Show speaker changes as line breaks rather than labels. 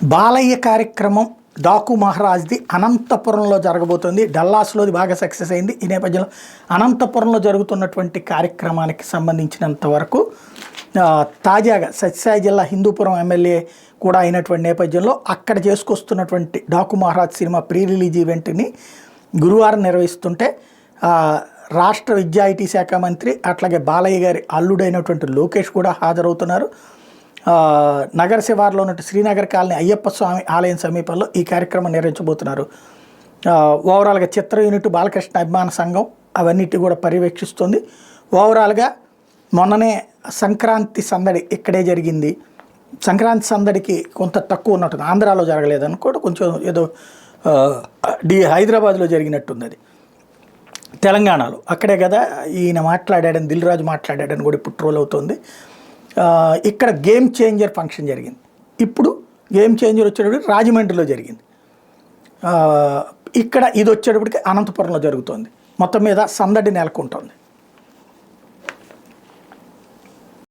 బాలయ్య కార్యక్రమం డాకు మహారాజ్ది అనంతపురంలో జరగబోతోంది. డల్లాస్లోది బాగా సక్సెస్ అయింది. ఈ నేపథ్యంలో అనంతపురంలో జరుగుతున్నటువంటి కార్యక్రమానికి సంబంధించినంత వరకు తాజాగా సత్యసాయి జిల్లా హిందూపురం ఎమ్మెల్యే కూడా అయినటువంటి నేపథ్యంలో అక్కడ చేసుకొస్తున్నటువంటి Daaku Maharaaj cinema pre release ఈవెంట్ని గురువారం నిర్వహిస్తుంటే రాష్ట్ర విద్యా ఐటీ శాఖ మంత్రి అట్లాగే బాలయ్య గారి అల్లుడైనటువంటి లోకేష్ కూడా హాజరవుతున్నారు. నగర శివార్లో ఉన్న శ్రీనగర్ కాలనీ అయ్యప్ప స్వామి ఆలయం సమీపంలో ఈ కార్యక్రమం నిర్వహించబోతున్నారు. ఓవరాల్గా చిత్ర యూనిట్ బాలకృష్ణ అభిమాన సంఘం అవన్నిటి కూడా పర్యవేక్షిస్తుంది. ఓవరాల్గా మొన్ననే సంక్రాంతి సందడి ఇక్కడే జరిగింది. సంక్రాంతి సందడికి కొంత తక్కువ ఉన్నట్టుంది, ఆంధ్రాలో జరగలేదు అనుకోండి, కొంచెం ఏదో హైదరాబాద్లో జరిగినట్టుంది. అది తెలంగాణలో అక్కడే కదా ఈయన మాట్లాడాడని, దిల్ రాజు మాట్లాడాడని కూడా ఇప్పుడు ట్రోల్ అవుతుంది. ఇక్కడ గేమ్ చేంజర్ ఫంక్షన్ జరిగింది. ఇప్పుడు గేమ్ చేంజర్ వచ్చేటప్పటికి రాజమండ్రిలో జరిగింది. ఇక్కడ ఇది వచ్చేటప్పటికి అనంతపురంలో జరుగుతుంది. మొత్తం మీద సందడి నెలకొంటుంది.